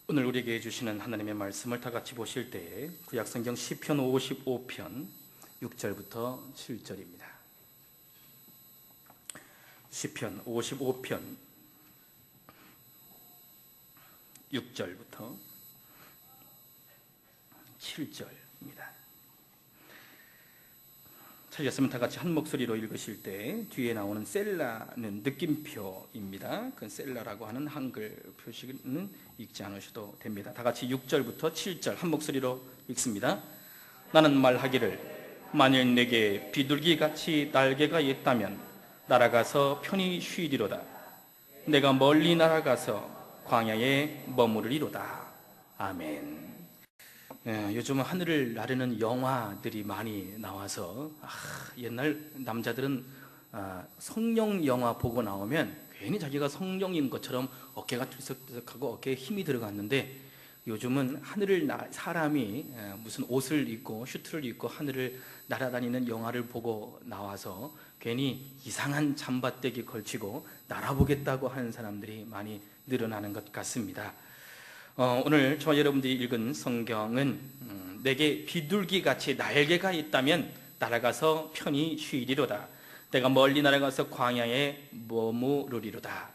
오늘 우리에게 주시는 하나님의 말씀을 다 같이 보실 때 구약성경 시편 55편 6절부터 7절입니다. 시편 55편 6절부터 7절입니다. 찾으셨으면 다 같이 한 목소리로 읽으실 때 뒤에 나오는 셀라는 느낌표입니다. 그 셀라라고 하는 한글 표시는 읽지 않으셔도 됩니다. 다 같이 6절부터 7절 한 목소리로 읽습니다. 나는 말하기를 만일 내게 비둘기같이 날개가 있다면 날아가서 편히 쉬리로다. 내가 멀리 날아가서 광야에 머무르리로다. 아멘. 요즘 하늘을 나르는 영화들이 많이 나와서 옛날 남자들은 성령 영화 보고 나오면 괜히 자기가 성령인 것처럼 어깨가 들썩들썩하고 어깨에 힘이 들어갔는데, 요즘은 하늘을 사람이 무슨 옷을 입고 슈트를 입고 하늘을 날아다니는 영화를 보고 나와서 괜히 이상한 잠바떼기 걸치고 날아보겠다고 하는 사람들이 많이 늘어나는 것 같습니다. 오늘 저와 여러분들이 읽은 성경은 내게 비둘기같이 날개가 있다면 날아가서 편히 쉬리로다. 내가 멀리 날아가서 광야에 머무르리로다.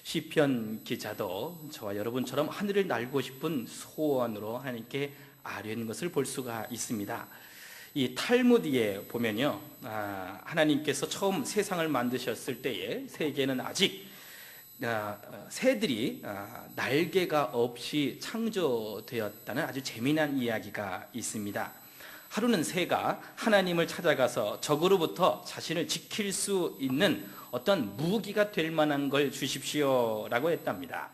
시편 기자도 저와 여러분처럼 하늘을 날고 싶은 소원으로 하나님께 아뢰는 것을 볼 수가 있습니다. 이 탈무드에 보면요, 하나님께서 처음 세상을 만드셨을 때에 세계는 아직 새들이 날개가 없이 창조되었다는 아주 재미난 이야기가 있습니다. 하루는 새가 하나님을 찾아가서 적으로부터 자신을 지킬 수 있는 어떤 무기가 될 만한 걸 주십시오 라고 했답니다.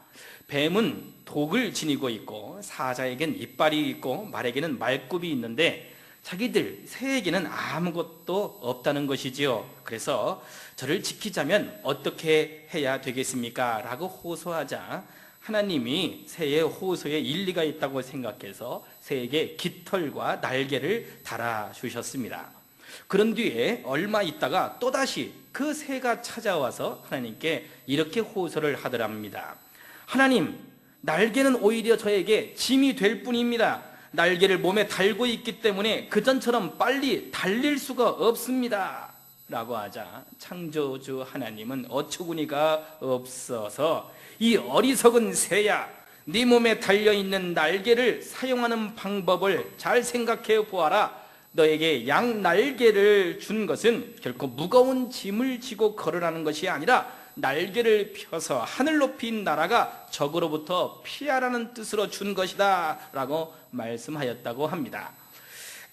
뱀은 독을 지니고 있고 사자에겐 이빨이 있고 말에게는 말굽이 있는데 자기들 새에게는 아무것도 없다는 것이지요. 그래서 저를 지키자면 어떻게 해야 되겠습니까? 라고 호소하자 하나님이 새의 호소에 일리가 있다고 생각해서 새에게 깃털과 날개를 달아주셨습니다. 그런 뒤에 얼마 있다가 또다시 그 새가 찾아와서 하나님께 이렇게 호소를 하더랍니다. 하나님, 날개는 오히려 저에게 짐이 될 뿐입니다. 날개를 몸에 달고 있기 때문에 그전처럼 빨리 달릴 수가 없습니다 라고 하자 창조주 하나님은 어처구니가 없어서 이 어리석은 새야, 네 몸에 달려있는 날개를 사용하는 방법을 잘 생각해 보아라. 너에게 양 날개를 준 것은 결코 무거운 짐을 지고 걸으라는 것이 아니라 날개를 펴서 하늘 높이 날아가 적으로부터 피하라는 뜻으로 준 것이다 라고 말씀하였다고 합니다.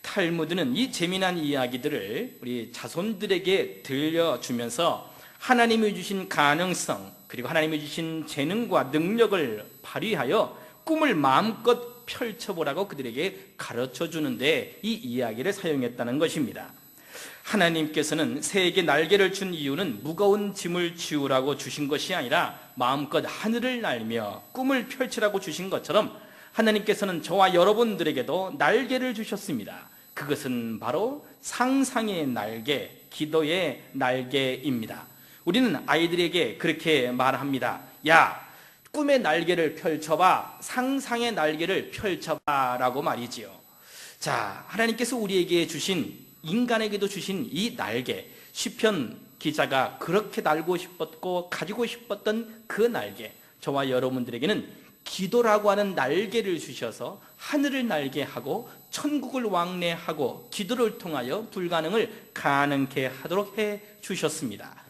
탈무드는 이 재미난 이야기들을 우리 자손들에게 들려주면서 하나님이 주신 가능성 그리고 하나님이 주신 재능과 능력을 발휘하여 꿈을 마음껏 펼쳐보라고 그들에게 가르쳐 주는데 이 이야기를 사용했다는 것입니다. 하나님께서는 새에게 날개를 준 이유는 무거운 짐을 지우라고 주신 것이 아니라 마음껏 하늘을 날며 꿈을 펼치라고 주신 것처럼 하나님께서는 저와 여러분들에게도 날개를 주셨습니다. 그것은 바로 상상의 날개, 기도의 날개입니다. 우리는 아이들에게 그렇게 말합니다. 야, 꿈의 날개를 펼쳐봐, 상상의 날개를 펼쳐봐 라고 말이지요. 자, 하나님께서 우리에게 주신, 인간에게도 주신 이 날개, 시편 기자가 그렇게 날고 싶었고 가지고 싶었던 그 날개, 저와 여러분들에게는 기도라고 하는 날개를 주셔서 하늘을 날게 하고 천국을 왕래하고 기도를 통하여 불가능을 가능케 하도록 해 주셨습니다.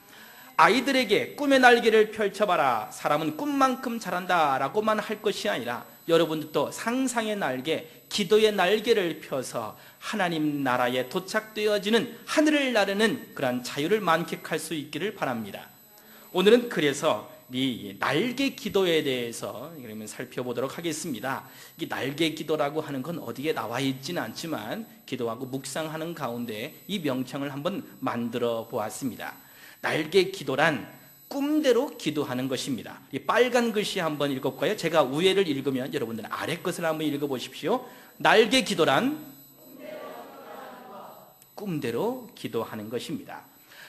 아이들에게 꿈의 날개를 펼쳐봐라, 사람은 꿈만큼 잘한다 라고만 할 것이 아니라 여러분들도 상상의 날개, 기도의 날개를 펴서 하나님 나라에 도착되어지는 하늘을 나르는 그러한 자유를 만끽할 수 있기를 바랍니다. 오늘은 그래서 이 날개 기도에 대해서 그러면 살펴보도록 하겠습니다. 이 날개 기도라고 하는 건 어디에 나와 있지는 않지만 기도하고 묵상하는 가운데 이 명칭을 한번 만들어 보았습니다. 날개 기도란 꿈대로 기도하는 것입니다. 이 빨간 글씨 한번 읽어볼까요? 제가 위에를 읽으면 여러분들은 아래 것을 한번 읽어보십시오. 날개 기도란 꿈대로 기도하는 것입니다.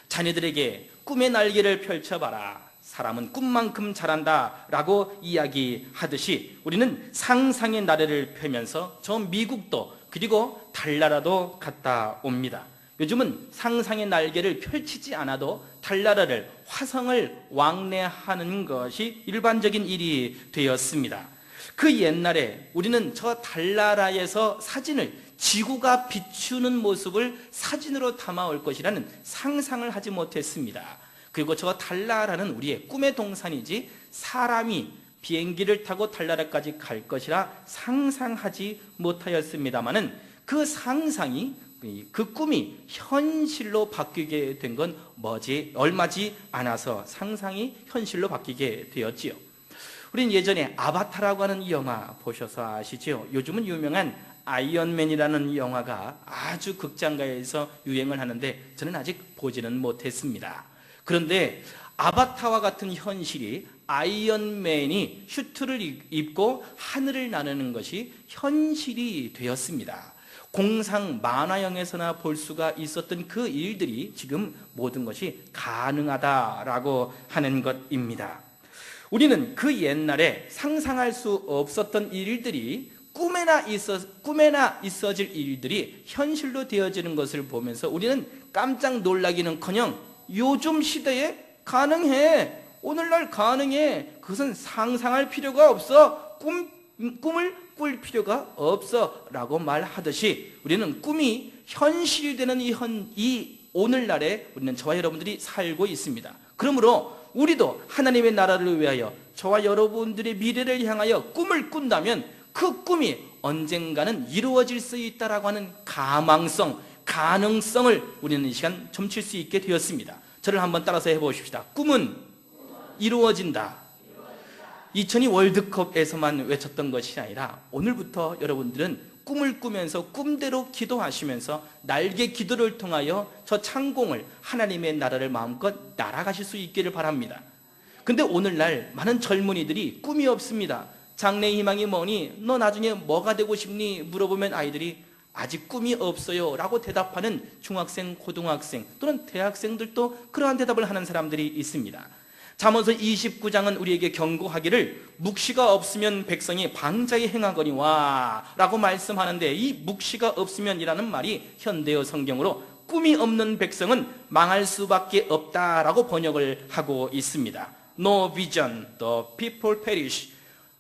자녀들에게 꿈의 날개를 펼쳐봐라, 사람은 꿈만큼 자란다 라고 이야기하듯이 우리는 상상의 나래를 펴면서 저 미국도 그리고 달나라도 갔다 옵니다. 요즘은 상상의 날개를 펼치지 않아도 달나라를, 화성을 왕래하는 것이 일반적인 일이 되었습니다. 그 옛날에 우리는 저 달나라에서 사진을, 지구가 비추는 모습을 사진으로 담아올 것이라는 상상을 하지 못했습니다. 그리고 저 달나라는 우리의 꿈의 동산이지 사람이 비행기를 타고 달나라까지 갈 것이라 상상하지 못하였습니다마는 그 상상이, 그 꿈이 현실로 바뀌게 된 건 얼마지 않아서 상상이 현실로 바뀌게 되었지요. 우린 예전에 아바타라고 하는 영화 보셔서 아시죠? 요즘은 유명한 아이언맨이라는 영화가 아주 극장가에서 유행을 하는데 저는 아직 보지는 못했습니다. 그런데 아바타와 같은 현실이, 아이언맨이 슈트를 입고 하늘을 나르는 것이 현실이 되었습니다. 공상 만화영에서나 볼 수가 있었던 그 일들이 지금 모든 것이 가능하다라고 하는 것입니다. 우리는 그 옛날에 상상할 수 없었던 일들이, 꿈에나 있어질 일들이 현실로 되어지는 것을 보면서 우리는 깜짝 놀라기는커녕 요즘 시대에 가능해, 오늘날 가능해, 그것은 상상할 필요가 없어, 꿈을 꿀 필요가 없어 라고 말하듯이 우리는 꿈이 현실이 되는 이 오늘날에 우리는 저와 여러분들이 살고 있습니다. 그러므로 우리도 하나님의 나라를 위하여 저와 여러분들의 미래를 향하여 꿈을 꾼다면 그 꿈이 언젠가는 이루어질 수 있다라고 하는 가능성을 우리는 이 시간 점칠 수 있게 되었습니다. 저를 한번 따라서 해보십시다. 꿈은 이루어진다. 2002 월드컵에서만 외쳤던 것이 아니라 오늘부터 여러분들은 꿈을 꾸면서 꿈대로 기도하시면서 날개 기도를 통하여 저 창공을, 하나님의 나라를 마음껏 날아가실 수 있기를 바랍니다. 근데 오늘날 많은 젊은이들이 꿈이 없습니다. 장래 희망이 뭐니? 너 나중에 뭐가 되고 싶니? 물어보면 아이들이 아직 꿈이 없어요 라고 대답하는 중학생, 고등학생 또는 대학생들도 그러한 대답을 하는 사람들이 있습니다. 잠언서 29장은 우리에게 경고하기를 묵시가 없으면 백성이 방자히 행하거니와 라고 말씀하는데, 이 묵시가 없으면이라는 말이 현대어 성경으로 꿈이 없는 백성은 망할 수밖에 없다라고 번역을 하고 있습니다. No vision, the people perish.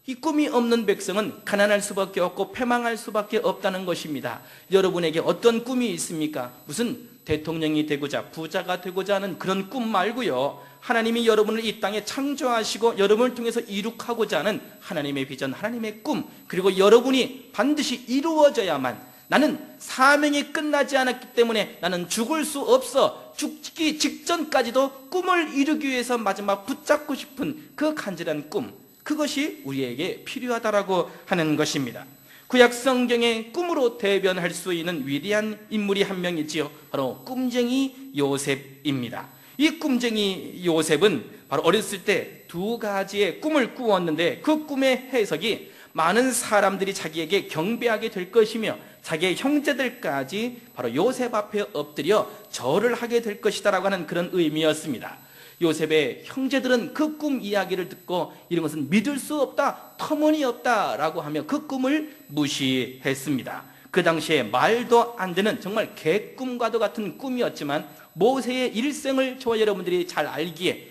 이 꿈이 없는 백성은 가난할 수밖에 없고 패망할 수밖에 없다는 것입니다. 여러분에게 어떤 꿈이 있습니까? 무슨 대통령이 되고자, 부자가 되고자 하는 그런 꿈 말고요, 하나님이 여러분을 이 땅에 창조하시고 여러분을 통해서 이룩하고자 하는 하나님의 비전, 하나님의 꿈, 그리고 여러분이 반드시 이루어져야만, 나는 사명이 끝나지 않았기 때문에 나는 죽을 수 없어, 죽기 직전까지도 꿈을 이루기 위해서 마지막 붙잡고 싶은 그 간절한 꿈, 그것이 우리에게 필요하다라고 하는 것입니다. 구약 성경의 꿈으로 대변할 수 있는 위대한 인물이 한 명이지요. 바로 꿈쟁이 요셉입니다. 이 꿈쟁이 요셉은 바로 어렸을 때 두 가지의 꿈을 꾸었는데 그 꿈의 해석이 많은 사람들이 자기에게 경배하게 될 것이며 자기의 형제들까지 바로 요셉 앞에 엎드려 절을 하게 될 것이다라고 하는 그런 의미였습니다. 요셉의 형제들은 그 꿈 이야기를 듣고 이런 것은 믿을 수 없다, 터무니없다 라고 하며 그 꿈을 무시했습니다. 그 당시에 말도 안 되는 정말 개꿈과도 같은 꿈이었지만 모세의 일생을 저와 여러분들이 잘 알기에,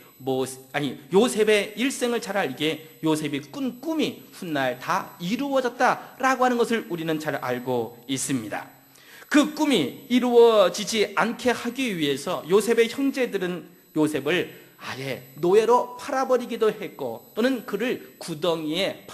요셉의 일생을 잘 알기에 요셉이 꾼 꿈이 훗날 다 이루어졌다라고 하는 것을 우리는 잘 알고 있습니다. 그 꿈이 이루어지지 않게 하기 위해서 요셉의 형제들은 요셉을 아예 노예로 팔아버리기도 했고 또는 그를 구덩이에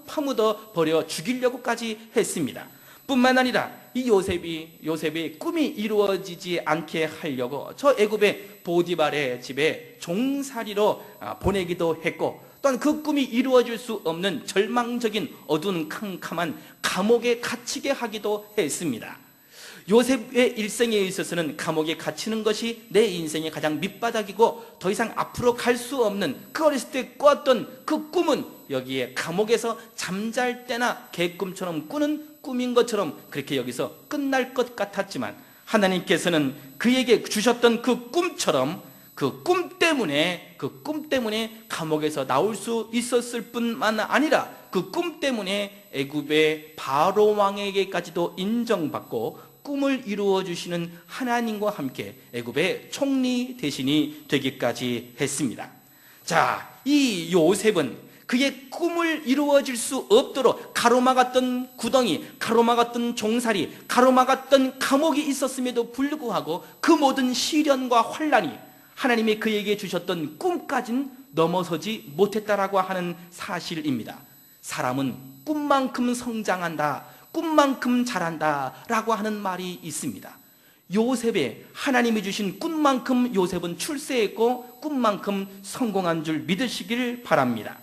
파묻어 버려 죽이려고까지 했습니다. 뿐만 아니라 이 요셉이 꿈이 이루어지지 않게 하려고 저 애굽의 보디발의 집에 종살이로 보내기도 했고, 또한 그 꿈이 이루어질 수 없는 절망적인 어두운 캄캄한 감옥에 갇히게 하기도 했습니다. 요셉의 일생에 있어서는 감옥에 갇히는 것이 내 인생의 가장 밑바닥이고 더 이상 앞으로 갈 수 없는, 그 어렸을 때 꿨던 그 꿈은 여기에 감옥에서 잠잘 때나 개꿈처럼 꾸는 꿈인 것처럼 그렇게 여기서 끝날 것 같았지만 하나님께서는 그에게 주셨던 그 꿈처럼 그 꿈 때문에 감옥에서 나올 수 있었을 뿐만 아니라 그 꿈 때문에 애굽의 바로 왕에게까지도 인정받고 꿈을 이루어 주시는 하나님과 함께 애굽의 총리 대신이 되기까지 했습니다. 자, 이 요셉은 그의 꿈을 이루어질 수 없도록 가로막았던 구덩이, 가로막았던 종살이, 가로막았던 감옥이 있었음에도 불구하고 그 모든 시련과 환난이 하나님이 그에게 주셨던 꿈까지는 넘어서지 못했다라고 하는 사실입니다. 사람은 꿈만큼 성장한다, 꿈만큼 자란다 라고 하는 말이 있습니다. 요셉의 하나님이 주신 꿈만큼 요셉은 출세했고 꿈만큼 성공한 줄 믿으시길 바랍니다.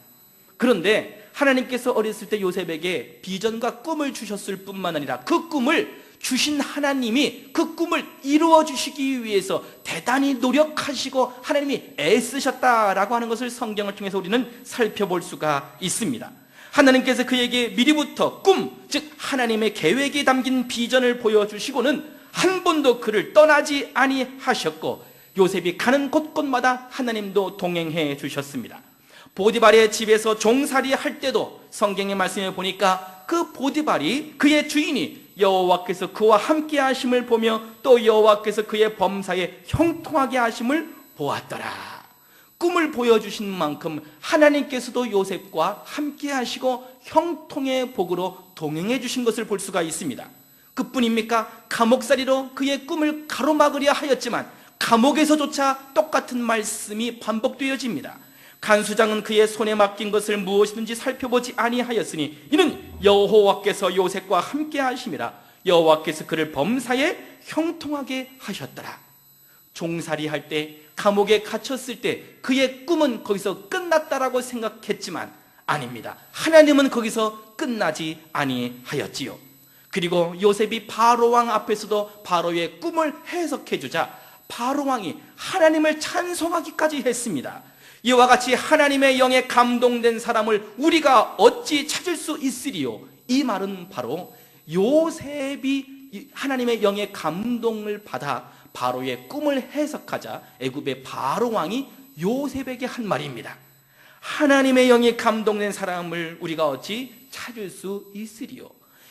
그런데 하나님께서 어렸을 때 요셉에게 비전과 꿈을 주셨을 뿐만 아니라 그 꿈을 주신 하나님이 그 꿈을 이루어 주시기 위해서 대단히 노력하시고 하나님이 애쓰셨다라고 하는 것을 성경을 통해서 우리는 살펴볼 수가 있습니다. 하나님께서 그에게 미리부터 꿈, 즉 하나님의 계획에 담긴 비전을 보여주시고는 한 번도 그를 떠나지 아니하셨고 요셉이 가는 곳곳마다 하나님도 동행해 주셨습니다. 보디발의 집에서 종살이 할 때도 성경의 말씀에 보니까 그 보디발이 그의 주인이 여호와께서 그와 함께 하심을 보며 또 여호와께서 그의 범사에 형통하게 하심을 보았더라. 꿈을 보여주신 만큼 하나님께서도 요셉과 함께 하시고 형통의 복으로 동행해 주신 것을 볼 수가 있습니다. 그뿐입니까? 감옥살이로 그의 꿈을 가로막으려 하였지만 감옥에서조차 똑같은 말씀이 반복되어집니다. 간수장은 그의 손에 맡긴 것을 무엇이든지 살펴보지 아니하였으니 이는 여호와께서 요셉과 함께 하심이라. 여호와께서 그를 범사에 형통하게 하셨더라. 종살이 할 때, 감옥에 갇혔을 때 그의 꿈은 거기서 끝났다라고 생각했지만 아닙니다. 하나님은 거기서 끝나지 아니하였지요. 그리고 요셉이 바로왕 앞에서도 바로의 꿈을 해석해 주자 바로왕이 하나님을 찬송하기까지 했습니다. 이와 같이 하나님의 영에 감동된 사람을 우리가 어찌 찾을 수 있으리요? 이 말은 바로 요셉이 하나님의 영의 감동을 받아 바로의 꿈을 해석하자 애굽의 바로 왕이 요셉에게 한 말입니다. 하나님의 영에 감동된 사람을 우리가 어찌 찾을 수 있으리요?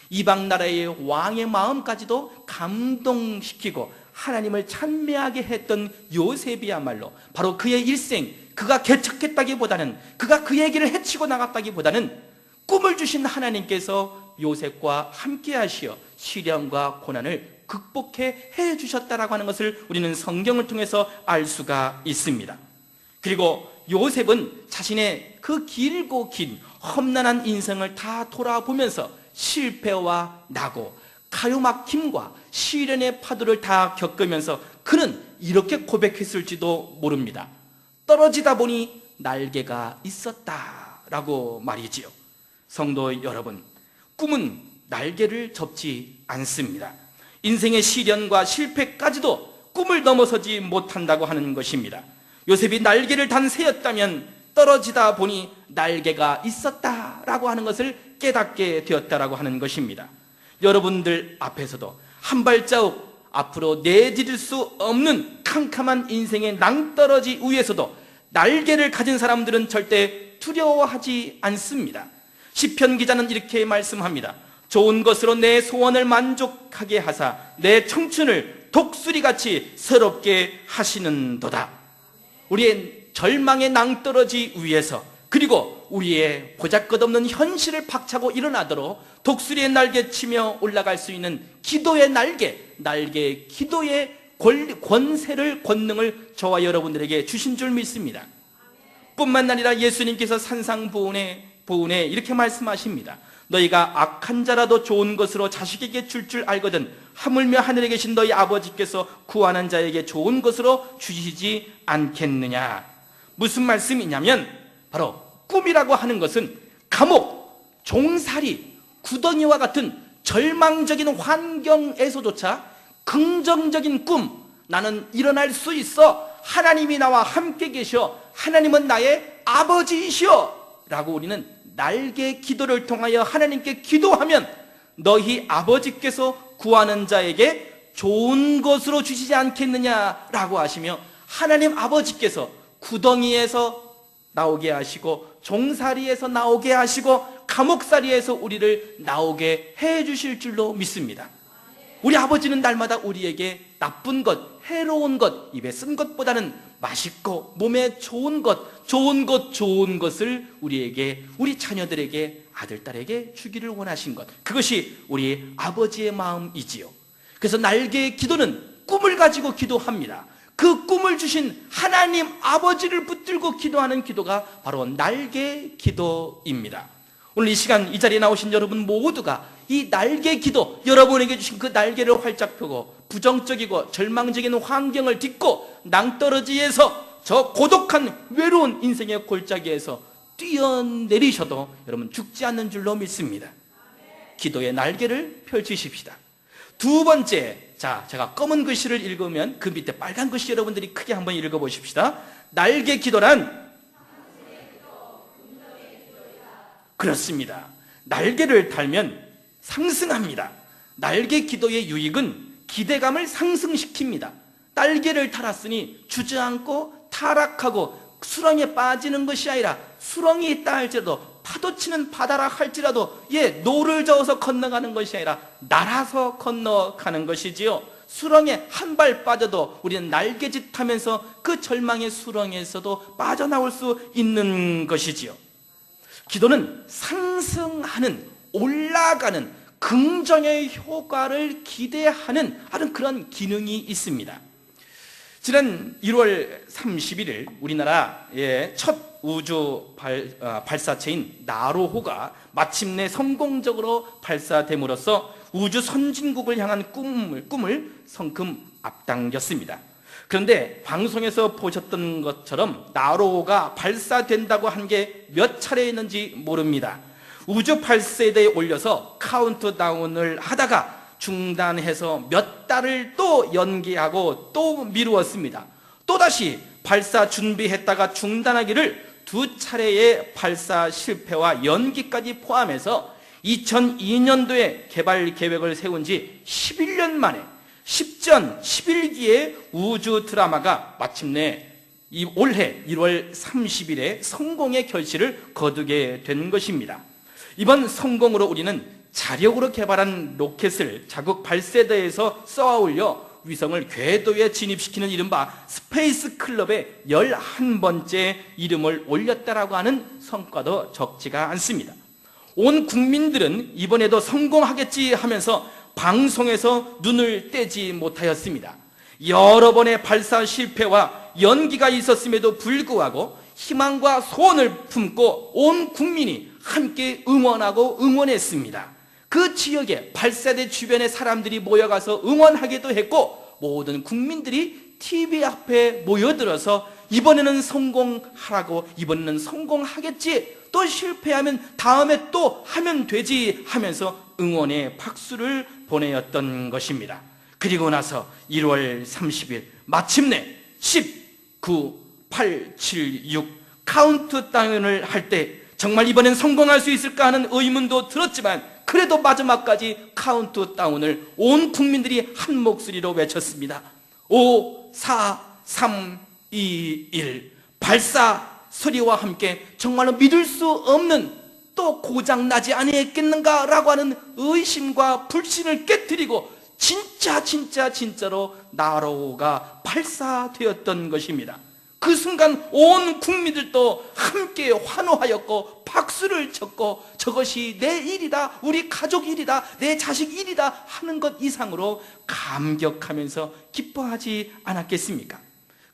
이방 나라의 왕의 마음까지도 감동시키고 하나님을 찬미하게 했던 요셉이야말로 바로 그의 일생, 그가 개척했다기보다는, 그가 그 얘기를 해치고 나갔다기보다는 꿈을 주신 하나님께서 요셉과 함께 하시어 시련과 고난을 극복해 주셨다라고 하는 것을 우리는 성경을 통해서 알 수가 있습니다. 그리고 요셉은 자신의 그 길고 긴 험난한 인생을 다 돌아보면서 실패와 낙오, 가요막힘과 시련의 파도를 다 겪으면서 그는 이렇게 고백했을지도 모릅니다. 떨어지다 보니 날개가 있었다라고 말이지요. 성도 여러분, 꿈은 날개를 접지 않습니다. 인생의 시련과 실패까지도 꿈을 넘어서지 못한다고 하는 것입니다. 요셉이 날개를 단 새였다면 떨어지다 보니 날개가 있었다라고 하는 것을 깨닫게 되었다라고 하는 것입니다. 여러분들 앞에서도 한 발자국 앞으로 내디딜 수 없는 캄캄한 인생의 낭떠러지 위에서도 날개를 가진 사람들은 절대 두려워하지 않습니다. 시편 기자는 이렇게 말씀합니다. 좋은 것으로 내 소원을 만족하게 하사 내 청춘을 독수리같이 새롭게 하시는도다. 우리의 절망의 낭떠러지 위에서 그리고 우리의 보잘것없는 현실을 박차고 일어나도록 독수리의 날개치며 올라갈 수 있는 기도의 날개 기도의 권세를, 권능을 저와 여러분들에게 주신 줄 믿습니다. 뿐만 아니라 예수님께서 산상보훈에 이렇게 말씀하십니다. 너희가 악한 자라도 좋은 것으로 자식에게 줄 알거든 하물며 하늘에 계신 너희 아버지께서 구하는 자에게 좋은 것으로 주시지 않겠느냐. 무슨 말씀이냐면 바로 꿈이라고 하는 것은 감옥, 종살이, 구덩이와 같은 절망적인 환경에서조차 긍정적인 꿈, 나는 일어날 수 있어, 하나님이 나와 함께 계셔, 하나님은 나의 아버지이시오 라고 우리는 날개 기도를 통하여 하나님께 기도하면 너희 아버지께서 구하는 자에게 좋은 것으로 주시지 않겠느냐라고 하시며 하나님 아버지께서 구덩이에서 나오게 하시고 종살이에서 나오게 하시고 감옥살이에서 우리를 나오게 해 주실 줄로 믿습니다. 우리 아버지는 날마다 우리에게 나쁜 것, 해로운 것, 입에 쓴 것보다는 맛있고 몸에 좋은 것을 우리에게, 우리 자녀들에게, 아들, 딸에게 주기를 원하신 것, 그것이 우리 아버지의 마음이지요. 그래서 날개의 기도는 꿈을 가지고 기도합니다. 그 꿈을 주신 하나님 아버지를 붙들고 기도하는 기도가 바로 날개 기도입니다. 오늘 이 시간 이 자리에 나오신 여러분 모두가 이 날개 기도, 여러분에게 주신 그 날개를 활짝 펴고 부정적이고 절망적인 환경을 딛고 낭떠러지에서 저 고독한 외로운 인생의 골짜기에서 뛰어내리셔도 여러분 죽지 않는 줄로 믿습니다. 기도의 날개를 펼치십시다. 두 번째, 자, 제가 검은 글씨를 읽으면 그 밑에 빨간 글씨 여러분들이 크게 한번 읽어보십시다. 날개 기도란, 그렇습니다. 날개를 달면 상승합니다. 날개 기도의 유익은 기대감을 상승시킵니다. 날개를 달았으니 주저앉고 타락하고 수렁에 빠지는 것이 아니라 수렁이 있다 할지라도, 파도치는 바다라 할지라도 노를 저어서 건너가는 것이 아니라 날아서 건너가는 것이지요. 수렁에 한 발 빠져도 우리는 날개짓하면서 그 절망의 수렁에서도 빠져나올 수 있는 것이지요. 기도는 상승하는, 올라가는 긍정의 효과를 기대하는 그런 기능이 있습니다. 지난 1월 31일 우리나라의 첫 우주 발사체인 나로호가 마침내 성공적으로 발사됨으로써 우주 선진국을 향한 꿈을 성큼 앞당겼습니다. 그런데 방송에서 보셨던 것처럼 나로호가 발사된다고 한 게 몇 차례였는지 모릅니다. 우주 발사대에 올려서 카운트다운을 하다가 중단해서 몇 달을 또 연기하고 또 미루었습니다. 또다시 발사 준비했다가 중단하기를 두 차례의 발사 실패와 연기까지 포함해서 2002년도에 개발 계획을 세운 지 11년 만에 10전 11기의 우주 드라마가 마침내 올해 1월 30일에 성공의 결실을 거두게 된 것입니다. 이번 성공으로 우리는 자력으로 개발한 로켓을 자국 발사대에서 쏘아올려 위성을 궤도에 진입시키는 이른바 스페이스 클럽에 11번째 이름을 올렸다라고 하는 성과도 적지가 않습니다. 온 국민들은 이번에도 성공하겠지 하면서 방송에서 눈을 떼지 못하였습니다. 여러 번의 발사 실패와 연기가 있었음에도 불구하고 희망과 소원을 품고 온 국민이 함께 응원하고 응원했습니다. 그 지역에 발사대 주변에 사람들이 모여가서 응원하기도 했고 모든 국민들이 TV 앞에 모여들어서 이번에는 성공하라고, 이번에는 성공하겠지, 또 실패하면 다음에 또 하면 되지 하면서 응원의 박수를 보내었던 것입니다. 그리고 나서 1월 30일 마침내 10, 9, 8, 7, 6 카운트다운을 할 때 정말 이번엔 성공할 수 있을까 하는 의문도 들었지만 그래도 마지막까지 카운트다운을 온 국민들이 한 목소리로 외쳤습니다. 5, 4, 3, 2, 1 발사 소리와 함께 정말로 믿을 수 없는, 또 고장나지 아니했겠는가라고 하는 의심과 불신을 깨뜨리고 진짜로 나로호가 발사되었던 것입니다. 그 순간 온 국민들도 함께 환호하였고 박수를 쳤고 저것이 내 일이다, 우리 가족 일이다, 내 자식 일이다 하는 것 이상으로 감격하면서 기뻐하지 않았겠습니까?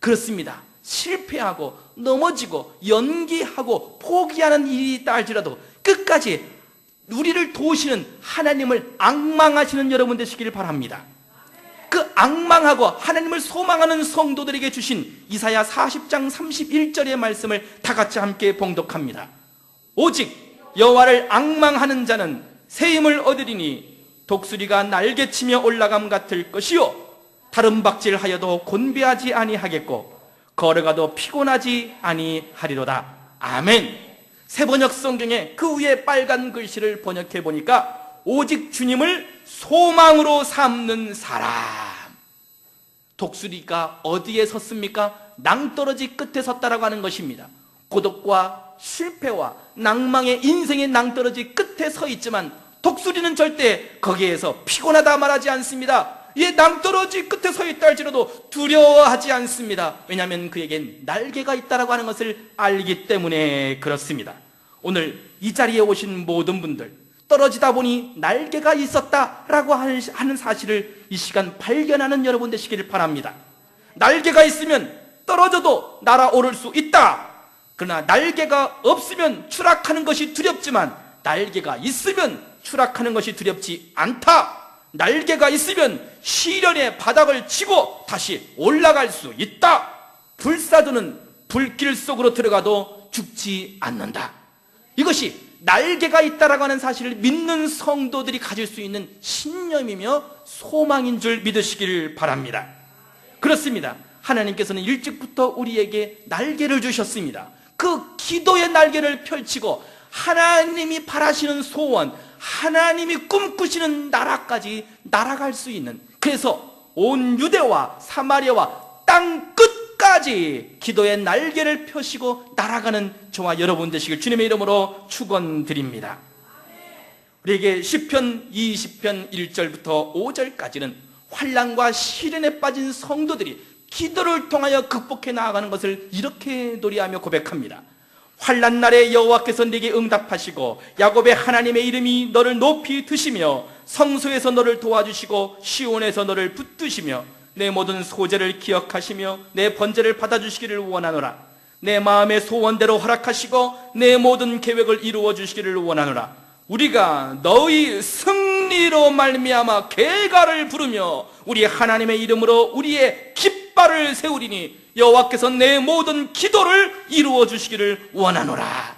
그렇습니다. 실패하고 넘어지고 연기하고 포기하는 일이 있다 할지라도 끝까지 우리를 도우시는 하나님을 앙망하시는 여러분 되시기를 바랍니다. 그 앙망하고 하나님을 소망하는 성도들에게 주신 이사야 40장 31절의 말씀을 다 같이 함께 봉독합니다. 오직 여호와를 앙망하는 자는 새 힘을 얻으리니 독수리가 날개치며 올라감 같을 것이요 다른 박질하여도 곤비하지 아니하겠고 걸어가도 피곤하지 아니하리로다. 아멘. 새번역 성경에 그 위에 빨간 글씨를 번역해 보니까 오직 주님을 소망으로 삼는 사람. 독수리가 어디에 섰습니까? 낭떠러지 끝에 섰다라고 하는 것입니다. 고독과 실패와 낭망의 인생의 낭떠러지 끝에 서 있지만 독수리는 절대 거기에서 피곤하다 말하지 않습니다. 이 낭떠러지 끝에 서 있다 할지라도 두려워하지 않습니다. 왜냐하면 그에겐 날개가 있다라고 하는 것을 알기 때문에 그렇습니다. 오늘 이 자리에 오신 모든 분들, 떨어지다 보니 날개가 있었다라고 하는 사실을 이 시간 발견하는 여러분 되시기를 바랍니다. 날개가 있으면 떨어져도 날아오를 수 있다. 그러나 날개가 없으면 추락하는 것이 두렵지만 날개가 있으면 추락하는 것이 두렵지 않다. 날개가 있으면 시련의 바닥을 치고 다시 올라갈 수 있다. 불사조는 불길 속으로 들어가도 죽지 않는다. 이것이 날개가 있다라고 하는 사실을 믿는 성도들이 가질 수 있는 신념이며 소망인 줄 믿으시길 바랍니다. 그렇습니다. 하나님께서는 일찍부터 우리에게 날개를 주셨습니다. 그 기도의 날개를 펼치고 하나님이 바라시는 소원, 하나님이 꿈꾸시는 나라까지 날아갈 수 있는, 그래서 온 유대와 사마리아와 땅 끝까지 기도의 날개를 펴시고 날아가는 저와 여러분 되시길 주님의 이름으로 축원드립니다. 우리에게 시편 20편 1절부터 5절까지는 환난과 시련에 빠진 성도들이 기도를 통하여 극복해 나아가는 것을 이렇게 노래하며 고백합니다. 환난 날에 여호와께서 네게 응답하시고 야곱의 하나님의 이름이 너를 높이 드시며 성소에서 너를 도와주시고 시온에서 너를 붙드시며 내 모든 소재를 기억하시며 내 번제를 받아주시기를 원하노라. 내 마음의 소원대로 허락하시고 내 모든 계획을 이루어 주시기를 원하노라. 우리가 너희 승리로 말미암아 계가를 부르며 우리 하나님의 이름으로 우리의 깃발을 세우리니 여호와께서 내 모든 기도를 이루어 주시기를 원하노라.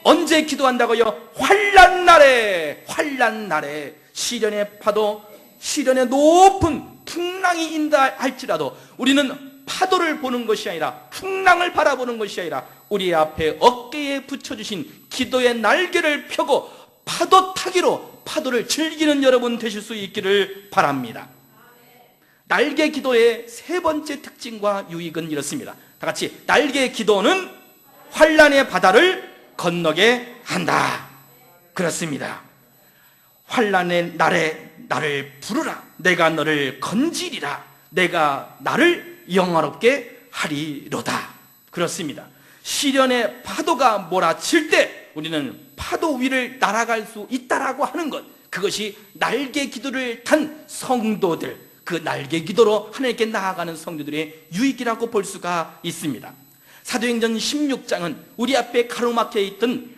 언제 기도한다고요? 환난 날에 시련의 파도, 시련의 높은 풍랑이 인다 할지라도 우리는 파도를 보는 것이 아니라 풍랑을 바라보는 것이 아니라 우리 앞에 어깨에 붙여주신 기도의 날개를 펴고 파도 타기로 파도를 즐기는 여러분 되실 수 있기를 바랍니다. 날개 기도의 세 번째 특징과 유익은 이렇습니다. 다 같이, 날개 기도는 환난의 바다를 건너게 한다. 그렇습니다. 환난의 날에 나를 부르라. 내가 너를 건지리라. 내가 나를 영화롭게 하리로다. 그렇습니다. 시련의 파도가 몰아칠 때 우리는 파도 위를 날아갈 수 있다라고 하는 것, 그것이 날개 기도를 탄 성도들, 그 날개 기도로 하나님께 나아가는 성도들의 유익이라고 볼 수가 있습니다. 사도행전 16장은 우리 앞에 가로막혀 있던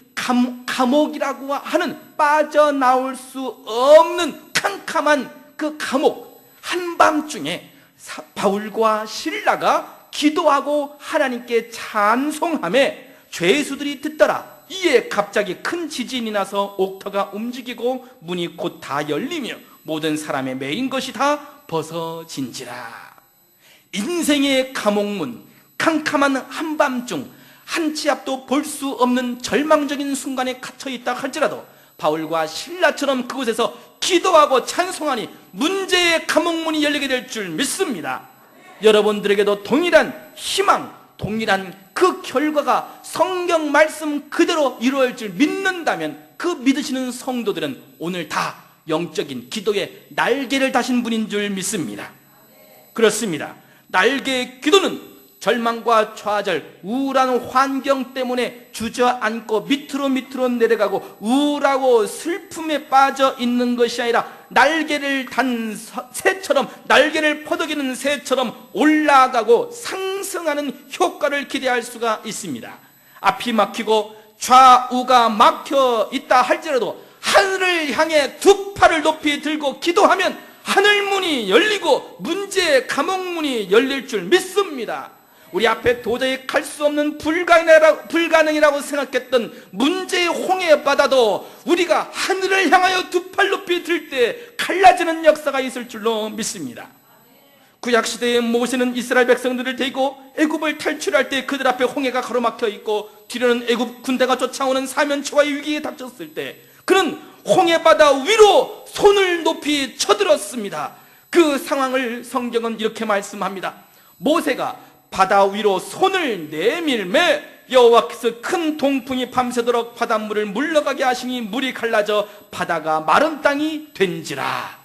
감옥이라고 하는 빠져나올 수 없는 캄캄한 그 감옥, 한밤중에 바울과 실라가 기도하고 하나님께 찬송하며 죄수들이 듣더라. 이에 갑자기 큰 지진이 나서 옥터가 움직이고 문이 곧 다 열리며 모든 사람의 매인 것이 다 벗어진지라. 인생의 감옥문, 캄캄한 한밤중, 한 치 앞도 볼 수 없는 절망적인 순간에 갇혀있다 할지라도 바울과 실라처럼 그곳에서 기도하고 찬송하니 문제의 감옥문이 열리게 될 줄 믿습니다. 여러분들에게도 동일한 희망, 동일한 그 결과가 성경 말씀 그대로 이루어질 줄 믿는다면 그 믿으시는 성도들은 오늘 다 영적인 기도의 날개를 다신 분인 줄 믿습니다. 그렇습니다. 날개의 기도는 절망과 좌절, 우울한 환경 때문에 주저앉고 밑으로 내려가고 우울하고 슬픔에 빠져 있는 것이 아니라 날개를 단 새처럼, 날개를 퍼덕이는 새처럼 올라가고 상승하는 효과를 기대할 수가 있습니다. 앞이 막히고 좌우가 막혀 있다 할지라도 하늘을 향해 두 팔을 높이 들고 기도하면 하늘문이 열리고 문제의 감옥문이 열릴 줄 믿습니다. 우리 앞에 도저히 갈 수 없는 불가능이라고 생각했던 문제의 홍해 바다도 우리가 하늘을 향하여 두 팔 높이 들 때 갈라지는 역사가 있을 줄로 믿습니다. 구약시대의 모세는 이스라엘 백성들을 데리고 애굽을 탈출할 때 그들 앞에 홍해가 가로막혀 있고 뒤로는 애굽 군대가 쫓아오는 사면초와의 위기에 닥쳤을 때 그는 홍해 바다 위로 손을 높이 쳐들었습니다. 그 상황을 성경은 이렇게 말씀합니다. 모세가 바다 위로 손을 내밀매 여호와께서 큰 동풍이 밤새도록 바닷물을 물러가게 하시니 물이 갈라져 바다가 마른 땅이 된지라.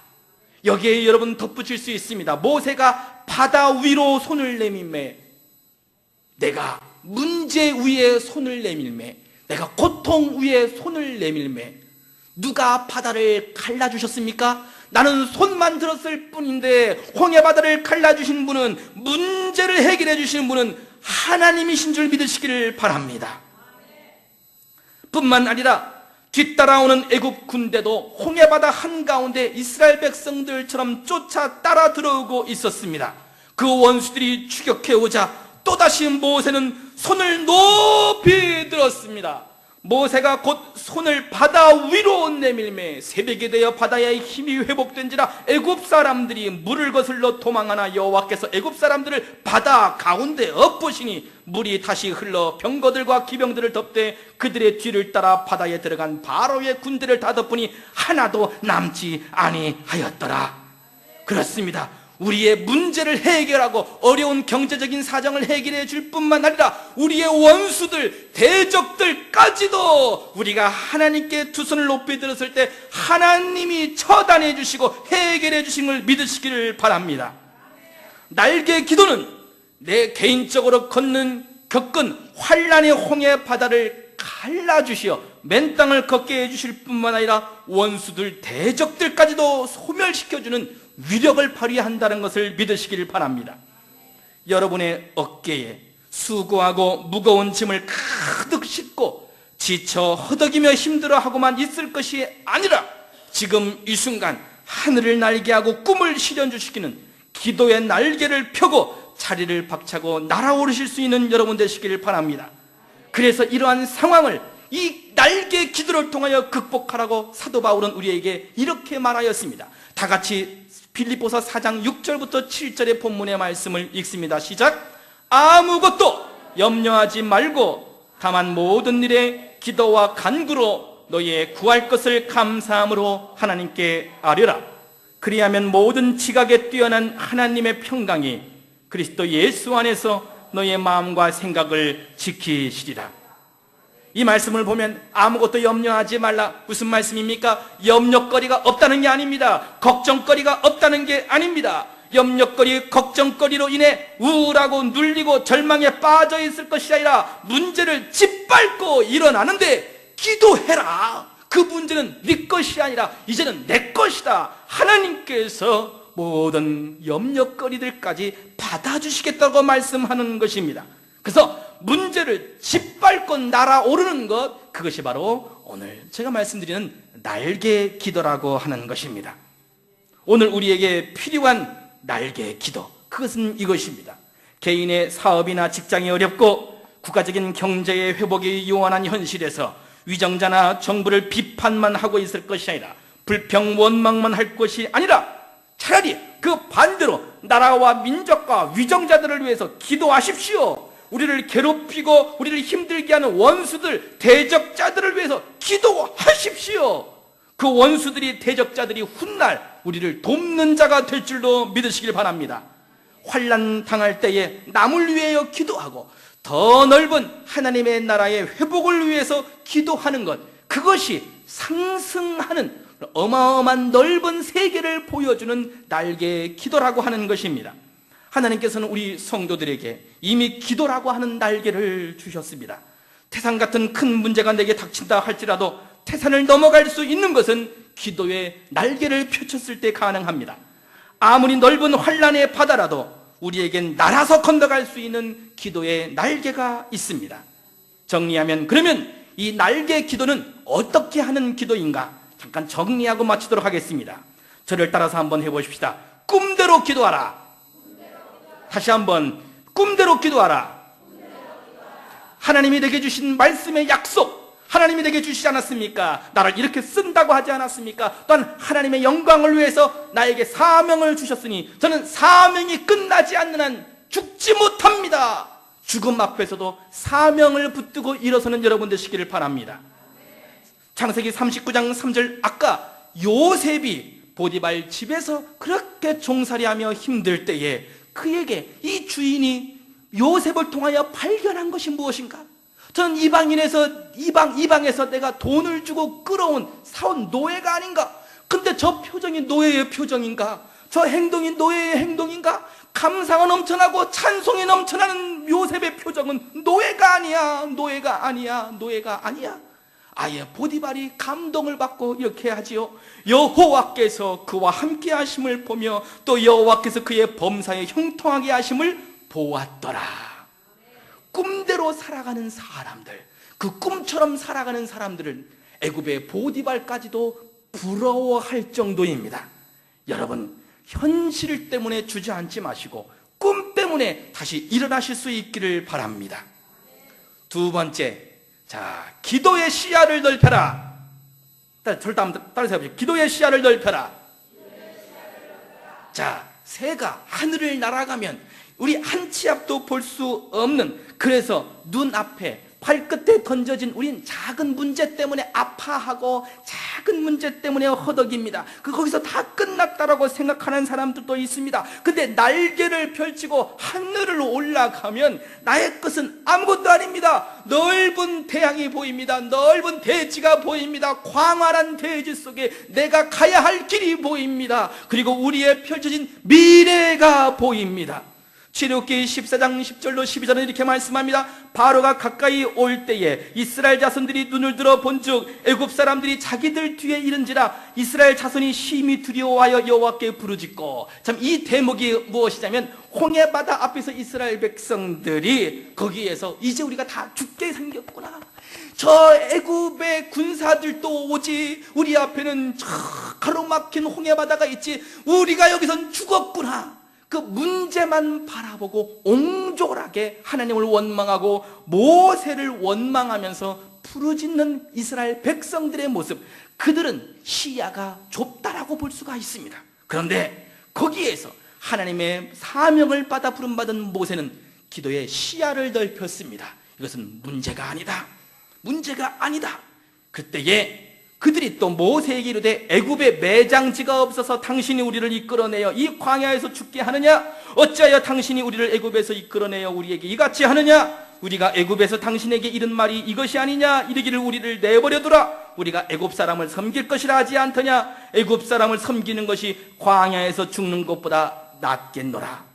여기에 여러분 덧붙일 수 있습니다. 모세가 바다 위로 손을 내밀매, 내가 문제 위에 손을 내밀매, 내가 고통 위에 손을 내밀매, 누가 바다를 갈라주셨습니까? 나는 손만 들었을 뿐인데 홍해 바다를 갈라주신 분은, 문제를 해결해 주시는 분은 하나님이신 줄 믿으시기를 바랍니다. 뿐만 아니라 뒤따라오는 애굽 군대도 홍해 바다 한가운데 이스라엘 백성들처럼 쫓아 따라 들어오고 있었습니다. 그 원수들이 추격해오자 또다시 모세는 손을 높이 들었습니다. 모세가 곧 손을 바다 위로 내밀매 새벽이 되어 바다의 힘이 회복된지라 애굽 사람들이 물을 거슬러 도망하나 여호와께서 애굽 사람들을 바다 가운데 엎으시니 물이 다시 흘러 병거들과 기병들을 덮되 그들의 뒤를 따라 바다에 들어간 바로의 군대를 다 덮으니 하나도 남지 아니하였더라. 그렇습니다. 우리의 문제를 해결하고 어려운 경제적인 사정을 해결해 줄 뿐만 아니라 우리의 원수들, 대적들까지도 우리가 하나님께 두 손을 높이 들었을 때 하나님이 처단해 주시고 해결해 주신 걸 믿으시기를 바랍니다. 날개 기도는 내 개인적으로 겪은 환란의 홍해 바다를 갈라주시어 맨 땅을 걷게 해주실 뿐만 아니라 원수들, 대적들까지도 소멸시켜주는 위력을 발휘한다는 것을 믿으시길 바랍니다. 여러분의 어깨에 수고하고 무거운 짐을 가득 싣고 지쳐 허덕이며 힘들어하고만 있을 것이 아니라 지금 이 순간 하늘을 날개하고 꿈을 실현주시기는 기도의 날개를 펴고 자리를 박차고 날아오르실 수 있는 여러분 되시기를 바랍니다. 그래서 이러한 상황을 이 날개 기도를 통하여 극복하라고 사도 바울은 우리에게 이렇게 말하였습니다. 다 같이 빌립보서 4장 6절부터 7절의 본문의 말씀을 읽습니다. 시작. 아무것도 염려하지 말고 다만 모든 일에 기도와 간구로 너희의 구할 것을 감사함으로 하나님께 아뢰라. 그리하면 모든 지각에 뛰어난 하나님의 평강이 그리스도 예수 안에서 너희의 마음과 생각을 지키시리라. 이 말씀을 보면 아무것도 염려하지 말라. 무슨 말씀입니까? 염려거리가 없다는 게 아닙니다. 걱정거리가 없다는 게 아닙니다. 염려거리, 걱정거리로 인해 우울하고 눌리고 절망에 빠져 있을 것이 아니라 문제를 짓밟고 일어나는데 기도해라. 그 문제는 네 것이 아니라 이제는 내 것이다. 하나님께서 모든 염려거리들까지 받아주시겠다고 말씀하는 것입니다. 그래서 문제를 짓밟고 날아오르는 것, 그것이 바로 오늘 제가 말씀드리는 날개 기도라고 하는 것입니다. 오늘 우리에게 필요한 날개 기도, 그것은 이것입니다. 개인의 사업이나 직장이 어렵고 국가적인 경제의 회복이 요원한 현실에서 위정자나 정부를 비판만 하고 있을 것이 아니라 불평 원망만 할 것이 아니라 차라리 그 반대로 나라와 민족과 위정자들을 위해서 기도하십시오. 우리를 괴롭히고 우리를 힘들게 하는 원수들, 대적자들을 위해서 기도하십시오. 그 원수들이, 대적자들이 훗날 우리를 돕는 자가 될 줄로 믿으시길 바랍니다. 환난 당할 때에 남을 위하여 기도하고 더 넓은 하나님의 나라의 회복을 위해서 기도하는 것, 그것이 상승하는 어마어마한 넓은 세계를 보여주는 날개 기도라고 하는 것입니다. 하나님께서는 우리 성도들에게 이미 기도라고 하는 날개를 주셨습니다. 태산 같은 큰 문제가 내게 닥친다 할지라도 태산을 넘어갈 수 있는 것은 기도의 날개를 펼쳤을 때 가능합니다. 아무리 넓은 환란의 바다라도 우리에겐 날아서 건너갈 수 있는 기도의 날개가 있습니다. 정리하면, 그러면 이 날개 기도는 어떻게 하는 기도인가? 잠깐 정리하고 마치도록 하겠습니다. 저를 따라서 한번 해보십시다. 꿈대로 기도하라. 다시 한번, 꿈대로 기도하라. 하나님이 내게 주신 말씀의 약속, 하나님이 내게 주시지 않았습니까? 나를 이렇게 쓴다고 하지 않았습니까? 또한 하나님의 영광을 위해서 나에게 사명을 주셨으니 저는 사명이 끝나지 않는 한 죽지 못합니다. 죽음 앞에서도 사명을 붙들고 일어서는 여러분 되시기를 바랍니다. 창세기 39장 3절, 아까 요셉이 보디발 집에서 그렇게 종살이하며 힘들 때에 그에게 이 주인이 요셉을 통하여 발견한 것이 무엇인가? 저는 이방에서 내가 돈을 주고 끌어온 사온 노예가 아닌가? 근데 저 표정이 노예의 표정인가? 저 행동이 노예의 행동인가? 감사가 넘쳐나고 찬송이 넘쳐나는 요셉의 표정은 노예가 아니야, 노예가 아니야, 노예가 아니야. 아예 보디발이 감동을 받고 이렇게 하지요. 여호와께서 그와 함께 하심을 보며 또 여호와께서 그의 범사에 형통하게 하심을 보았더라. 꿈대로 살아가는 사람들, 그 꿈처럼 살아가는 사람들은 애굽의 보디발까지도 부러워할 정도입니다. 여러분, 현실 때문에 주저앉지 마시고 꿈 때문에 다시 일어나실 수 있기를 바랍니다. 두 번째, 자, 기도의 시야를 넓혀라. 저를 따라서 해보시죠. 기도의 시야를 넓혀라. 자, 새가 하늘을 날아가면 우리 한 치 앞도 볼 수 없는, 그래서 눈앞에 발끝에 던져진 우린 작은 문제 때문에 아파하고 작은 문제 때문에 허덕입니다. 거기서 다 끝났다라고 생각하는 사람들도 있습니다. 근데 날개를 펼치고 하늘을 올라가면 나의 것은 아무것도 아닙니다. 넓은 태양이 보입니다. 넓은 대지가 보입니다. 광활한 대지 속에 내가 가야 할 길이 보입니다. 그리고 우리의 펼쳐진 미래가 보입니다. 출애굽기 14장 10절로 12절은 이렇게 말씀합니다. 바로가 가까이 올 때에 이스라엘 자손들이 눈을 들어 본즉 애굽 사람들이 자기들 뒤에 이른지라 이스라엘 자손이 심히 두려워하여 여호와께 부르짖고. 참, 이 대목이 무엇이냐면 홍해바다 앞에서 이스라엘 백성들이 거기에서 이제 우리가 다 죽게 생겼구나, 저 애굽의 군사들도 오지, 우리 앞에는 저 가로막힌 홍해바다가 있지, 우리가 여기선 죽었구나, 그 문제만 바라보고 옹졸하게 하나님을 원망하고 모세를 원망하면서 부르짖는 이스라엘 백성들의 모습, 그들은 시야가 좁다라고 볼 수가 있습니다. 그런데 거기에서 하나님의 사명을 받아 부름받은 모세는 기도의 시야를 넓혔습니다. 이것은 문제가 아니다, 문제가 아니다. 그때에 그들이 또 모세에게 이르되 애굽에 매장지가 없어서 당신이 우리를 이끌어내어 이 광야에서 죽게 하느냐? 어찌하여 당신이 우리를 애굽에서 이끌어내어 우리에게 이같이 하느냐? 우리가 애굽에서 당신에게 이른 말이 이것이 아니냐? 이르기를 우리를 내버려두라, 우리가 애굽 사람을 섬길 것이라 하지 않더냐? 애굽 사람을 섬기는 것이 광야에서 죽는 것보다 낫겠노라.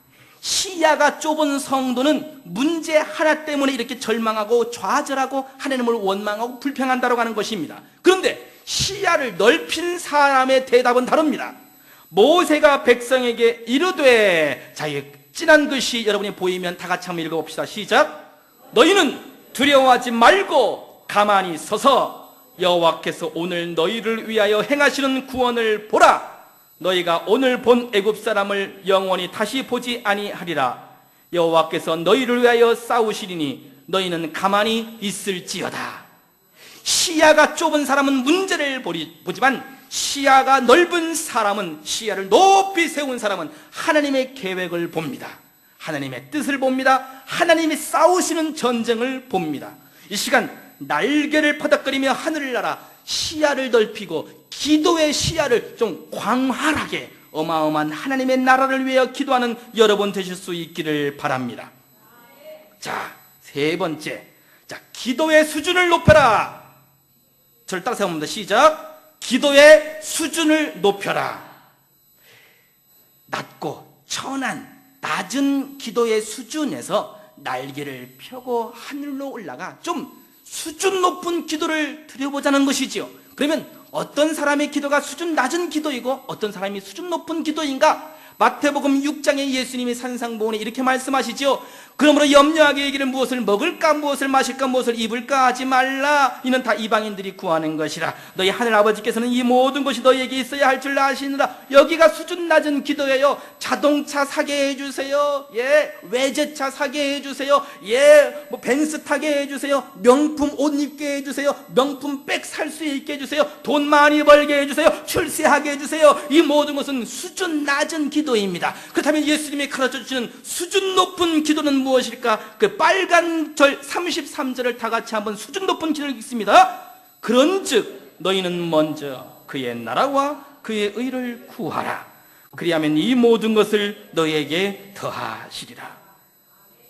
시야가 좁은 성도는 문제 하나 때문에 이렇게 절망하고 좌절하고 하나님을 원망하고 불평한다고 하는 것입니다. 그런데 시야를 넓힌 사람의 대답은 다릅니다. 모세가 백성에게 이르되, 자, 이 진한 글씨 여러분이 보이면 다 같이 한번 읽어봅시다. 시작. 너희는 두려워하지 말고 가만히 서서 여호와께서 오늘 너희를 위하여 행하시는 구원을 보라. 너희가 오늘 본 애굽 사람을 영원히 다시 보지 아니하리라. 여호와께서 너희를 위하여 싸우시리니 너희는 가만히 있을지어다. 시야가 좁은 사람은 문제를 보지만 시야가 넓은 사람은, 시야를 높이 세운 사람은 하나님의 계획을 봅니다. 하나님의 뜻을 봅니다. 하나님이 싸우시는 전쟁을 봅니다. 이 시간 날개를 퍼덕거리며 하늘을 날아 시야를 넓히고 기도의 시야를 좀 광활하게 어마어마한 하나님의 나라를 위하여 기도하는 여러분 되실 수 있기를 바랍니다. 자, 세 번째, 자, 기도의 수준을 높여라. 저를 따라서 해봅니다. 시작. 기도의 수준을 높여라. 낮고 천한 낮은 기도의 수준에서 날개를 펴고 하늘로 올라가 좀 수준 높은 기도를 드려보자는 것이지요. 그러면 어떤 사람의 기도가 수준 낮은 기도이고 어떤 사람이 수준 높은 기도인가? 마태복음 6장에 예수님이 산상보훈에 이렇게 말씀하시죠. 그러므로 염려하게 이기를 무엇을 먹을까 무엇을 마실까 무엇을 입을까 하지 말라. 이는 다 이방인들이 구하는 것이라. 너희 하늘 아버지께서는 이 모든 것이 너희에게 있어야 할 줄 아시느라. 여기가 수준 낮은 기도예요. 자동차 사게 해주세요. 예, 외제차 사게 해주세요. 예, 뭐 벤츠 타게 해주세요. 명품 옷 입게 해주세요. 명품 백 살 수 있게 해주세요. 돈 많이 벌게 해주세요. 출세하게 해주세요. 이 모든 것은 수준 낮은 기도입니다. 그렇다면 예수님이 가르쳐주시는 수준 높은 기도는 무엇일까? 그 빨간 절 33절을 다 같이 한번 수준 높은 기도를 읽습니다. 그런즉 너희는 먼저 그의 나라와 그의 의를 구하라. 그리하면 이 모든 것을 너에게 더하시리라.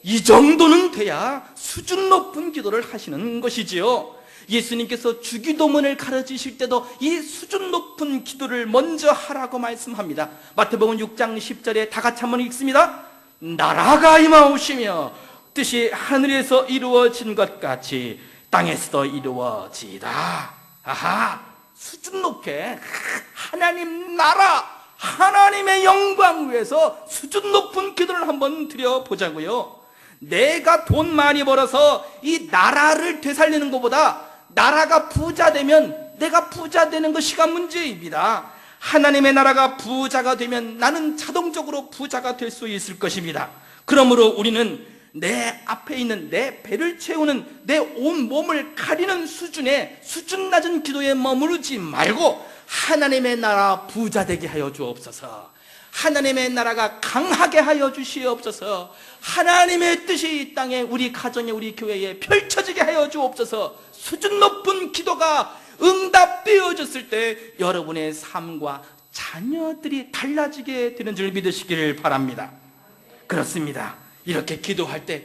이 정도는 돼야 수준 높은 기도를 하시는 것이지요. 예수님께서 주기도문을 가르치실 때도 이 수준 높은 기도를 먼저 하라고 말씀합니다. 마태복음 6장 10절에 다 같이 한번 읽습니다. 나라가 임하오시며 뜻이 하늘에서 이루어진 것 같이 땅에서도 이루어지이다. 아하, 수준 높게 하나님 나라, 하나님의 영광 위해서 수준 높은 기도를 한번 드려보자고요. 내가 돈 많이 벌어서 이 나라를 되살리는 것보다 나라가 부자 되면 내가 부자 되는 것이가 문제입니다. 하나님의 나라가 부자가 되면 나는 자동적으로 부자가 될 수 있을 것입니다. 그러므로 우리는 내 앞에 있는 내 배를 채우는 내 온 몸을 가리는 수준의 수준 낮은 기도에 머무르지 말고 하나님의 나라 부자 되게 하여 주옵소서. 하나님의 나라가 강하게 하여 주시옵소서. 하나님의 뜻이 이 땅에 우리 가정에 우리 교회에 펼쳐지게 하여 주옵소서. 수준 높은 기도가 응답되어졌을 때 여러분의 삶과 자녀들이 달라지게 되는 줄 믿으시기를 바랍니다. 그렇습니다. 이렇게 기도할 때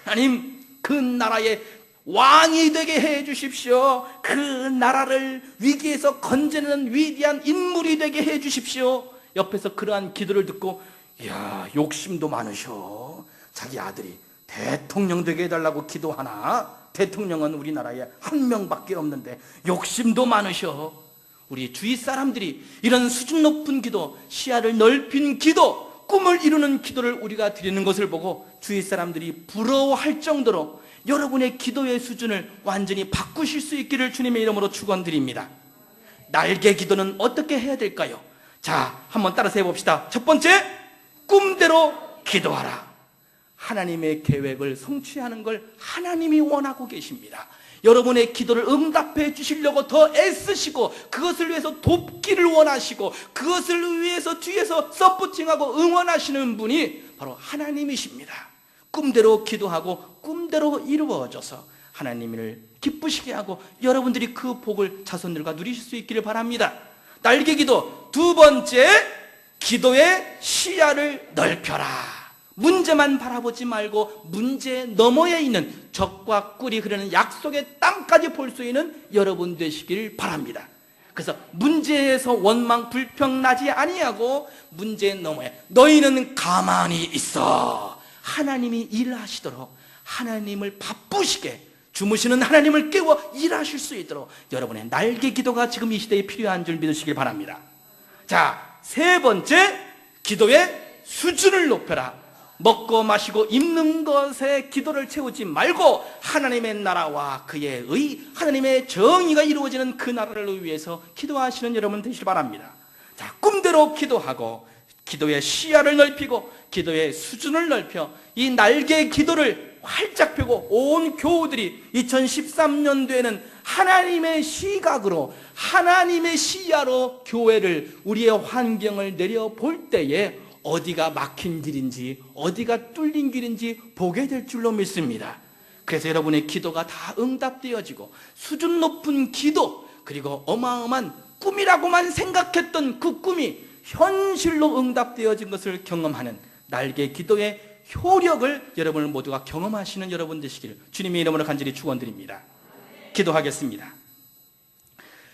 하나님 그 나라의 왕이 되게 해 주십시오. 그 나라를 위기에서 건져내는 위대한 인물이 되게 해 주십시오. 옆에서 그러한 기도를 듣고 이야 욕심도 많으셔. 자기 아들이 대통령 되게 해달라고 기도하나? 대통령은 우리나라에 한 명밖에 없는데 욕심도 많으셔. 우리 주위 사람들이 이런 수준 높은 기도, 시야를 넓힌 기도, 꿈을 이루는 기도를 우리가 드리는 것을 보고 주위 사람들이 부러워할 정도로 여러분의 기도의 수준을 완전히 바꾸실 수 있기를 주님의 이름으로 축원드립니다. 날개 기도는 어떻게 해야 될까요? 자, 한번 따라서 해봅시다. 첫 번째, 꿈대로 기도하라. 하나님의 계획을 성취하는 걸 하나님이 원하고 계십니다. 여러분의 기도를 응답해 주시려고 더 애쓰시고 그것을 위해서 돕기를 원하시고 그것을 위해서 뒤에서 서포팅하고 응원하시는 분이 바로 하나님이십니다. 꿈대로 기도하고 꿈대로 이루어져서 하나님을 기쁘시게 하고 여러분들이 그 복을 자손들과 누리실 수 있기를 바랍니다. 날개 기도 두 번째, 기도의 시야를 넓혀라. 문제만 바라보지 말고 문제 너머에 있는 적과 꿀이 흐르는 약속의 땅까지 볼 수 있는 여러분 되시길 바랍니다. 그래서 문제에서 원망 불평 나지 아니하고 문제 너머에 너희는 가만히 있어. 하나님이 일하시도록 하나님을 바쁘시게 주무시는 하나님을 깨워 일하실 수 있도록 여러분의 날개 기도가 지금 이 시대에 필요한 줄 믿으시길 바랍니다. 자, 세 번째, 기도의 수준을 높여라. 먹고 마시고 입는 것에 기도를 채우지 말고 하나님의 나라와 그의 의, 하나님의 정의가 이루어지는 그 나라를 위해서 기도하시는 여러분 되시길 바랍니다. 자, 꿈대로 기도하고 기도의 시야를 넓히고 기도의 수준을 넓혀 이 날개 기도를 활짝 펴고 온 교우들이 2013년도에는 하나님의 시각으로 하나님의 시야로 교회를 우리의 환경을 내려볼 때에 어디가 막힌 길인지 어디가 뚫린 길인지 보게 될 줄로 믿습니다. 그래서 여러분의 기도가 다 응답되어지고 수준 높은 기도 그리고 어마어마한 꿈이라고만 생각했던 그 꿈이 현실로 응답되어진 것을 경험하는 날개 기도의 효력을 여러분 모두가 경험하시는 여러분 되시기를 주님의 이름으로 간절히 축원드립니다. 기도하겠습니다.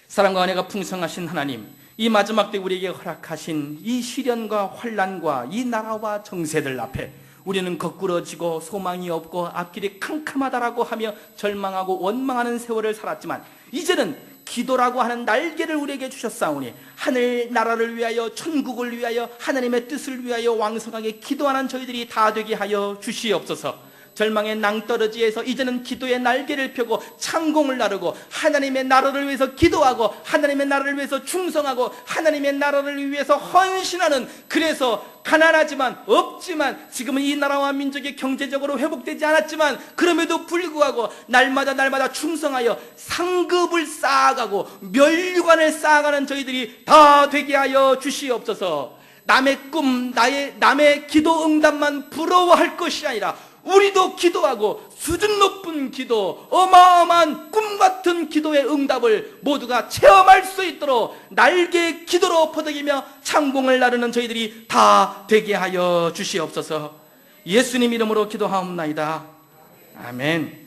사랑과 은혜가 풍성하신 하나님, 이 마지막 때 우리에게 허락하신 이 시련과 환난과 이 나라와 정세들 앞에 우리는 거꾸러지고 소망이 없고 앞길이 캄캄하다라고 하며 절망하고 원망하는 세월을 살았지만 이제는 기도라고 하는 날개를 우리에게 주셨사오니 하늘 나라를 위하여 천국을 위하여 하나님의 뜻을 위하여 왕성하게 기도하는 저희들이 다 되게 하여 주시옵소서. 절망의 낭떠러지에서 이제는 기도의 날개를 펴고 창공을 나르고 하나님의 나라를 위해서 기도하고 하나님의 나라를 위해서 충성하고 하나님의 나라를 위해서 헌신하는, 그래서 가난하지만 없지만 지금은 이 나라와 민족이 경제적으로 회복되지 않았지만 그럼에도 불구하고 날마다 충성하여 상급을 쌓아가고 면류관을 쌓아가는 저희들이 다 되게 하여 주시옵소서. 남의 꿈, 남의 기도 응답만 부러워할 것이 아니라 우리도 기도하고 수준 높은 기도, 어마어마한 꿈 하늘 같은 기도의 응답을 모두가 체험할 수 있도록 날개 기도로 퍼덕이며 창공을 나르는 저희들이 다 되게 하여 주시옵소서. 예수님 이름으로 기도하옵나이다. 아멘.